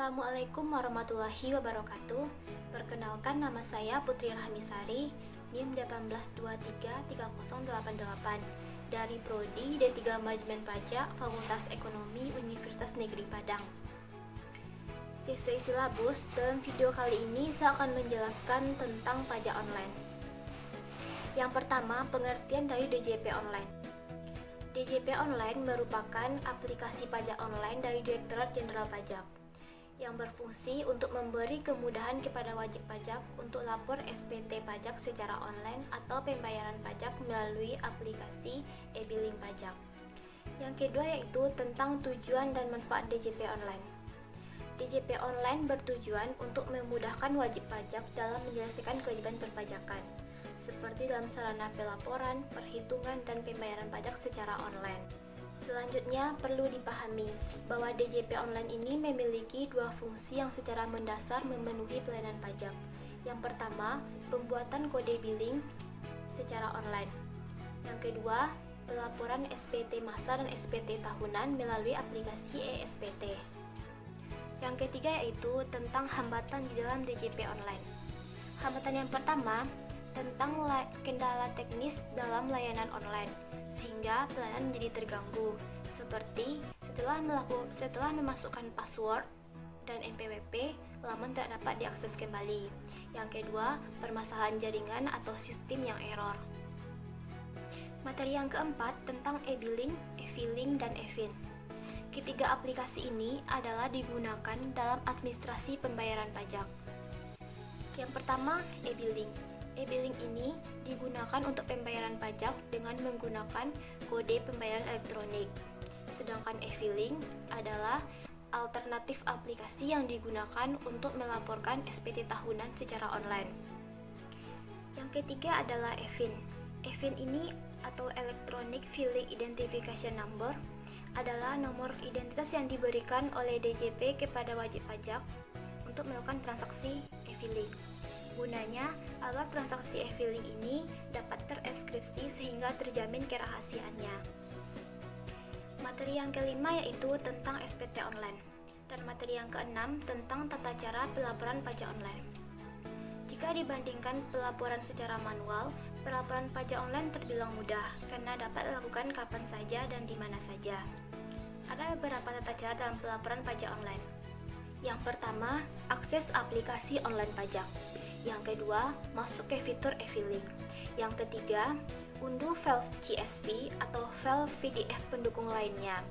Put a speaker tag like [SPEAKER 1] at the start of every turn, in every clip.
[SPEAKER 1] Assalamualaikum warahmatullahi wabarakatuh. Perkenalkan, nama saya Putri Rahmisari, NIM 18233088 dari Prodi D3 Manajemen Pajak Fakultas Ekonomi Universitas Negeri Padang. Sesuai silabus, dalam video kali ini saya akan menjelaskan tentang pajak online. Yang pertama, pengertian dari DJP online. DJP online merupakan aplikasi pajak online dari Direktorat Jenderal Pajak yang berfungsi untuk memberi kemudahan kepada wajib pajak untuk lapor SPT pajak secara online atau pembayaran pajak melalui aplikasi e-billing pajak. Yang kedua yaitu tentang tujuan dan manfaat DJP online. DJP online bertujuan untuk memudahkan wajib pajak dalam menyelesaikan kewajiban perpajakan, seperti dalam sarana pelaporan, perhitungan, dan pembayaran pajak secara online. Selanjutnya, perlu dipahami bahwa DJP online ini memiliki dua fungsi yang secara mendasar memenuhi pelayanan pajak. Yang pertama, pembuatan kode billing secara online. Yang kedua, pelaporan SPT masa dan SPT tahunan melalui aplikasi e-SPT. Yang ketiga yaitu tentang hambatan di dalam DJP online. Hambatan yang pertama, tentang kendala teknis dalam layanan online, sehingga pelayanan menjadi terganggu, seperti setelah memasukkan password dan NPWP, laman tidak dapat diakses kembali. Yang kedua, permasalahan jaringan atau sistem yang error. Materi yang keempat tentang e-billing, e-filing, dan e-fin. Ketiga aplikasi ini adalah digunakan dalam administrasi pembayaran pajak. Yang pertama, e-billing. E-billing ini digunakan untuk pembayaran pajak dengan menggunakan kode pembayaran elektronik. Sedangkan e-filing adalah alternatif aplikasi yang digunakan untuk melaporkan SPT tahunan secara online. Yang ketiga adalah e-fin. E-fin ini atau Electronic Filing Identification Number adalah nomor identitas yang diberikan oleh DJP kepada wajib pajak untuk melakukan transaksi e-filing. Gunanya agar transaksi e-filing ini dapat tereskripsi sehingga terjamin kerahasiaannya. Materi yang kelima yaitu tentang SPT online, dan materi yang keenam tentang tata cara pelaporan pajak online. Jika dibandingkan pelaporan secara manual, pelaporan pajak online terbilang mudah karena dapat dilakukan kapan saja dan di mana saja. Ada beberapa tata cara dalam pelaporan pajak online. Yang pertama, akses aplikasi online pajak. Yang kedua, masuk ke fitur e-filing. Yang ketiga, unduh file CSV atau file PDF pendukung lainnya.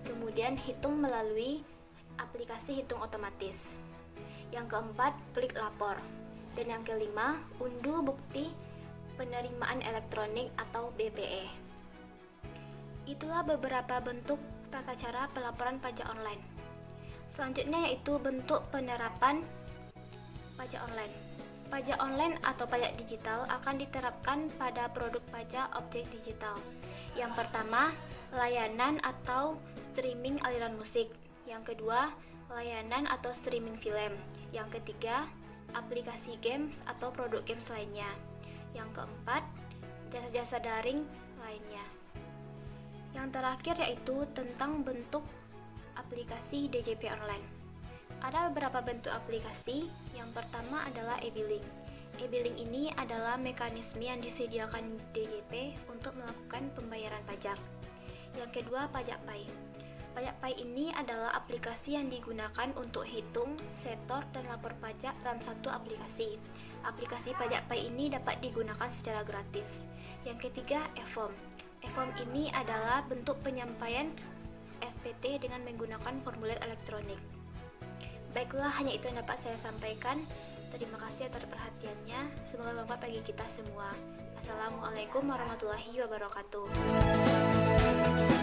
[SPEAKER 1] Kemudian hitung melalui aplikasi hitung otomatis. Yang keempat, klik lapor. Dan yang kelima, unduh bukti penerimaan elektronik atau BPE. Itulah beberapa bentuk tata cara pelaporan pajak online. Selanjutnya yaitu bentuk penerapan pajak online. Pajak online atau pajak digital akan diterapkan pada produk pajak objek digital. Yang pertama, layanan atau streaming aliran musik. Yang kedua, layanan atau streaming film. Yang ketiga, aplikasi games atau produk games lainnya. Yang keempat, jasa-jasa daring lainnya. Yang terakhir yaitu tentang bentuk aplikasi DJP online. Ada beberapa bentuk aplikasi. Yang pertama adalah e-billing. E-billing ini adalah mekanisme yang disediakan DJP untuk melakukan pembayaran pajak. Yang kedua, pajak pay. Pajak pay ini adalah aplikasi yang digunakan untuk hitung, setor, dan lapor pajak dalam satu aplikasi. Aplikasi pajak pay ini dapat digunakan secara gratis. Yang ketiga, e-form. E-form ini adalah bentuk penyampaian SPT dengan menggunakan formulir elektronik. Baiklah, hanya itu yang dapat saya sampaikan. Terima kasih atas perhatiannya. Semoga bermanfaat bagi kita semua. Assalamualaikum warahmatullahi wabarakatuh.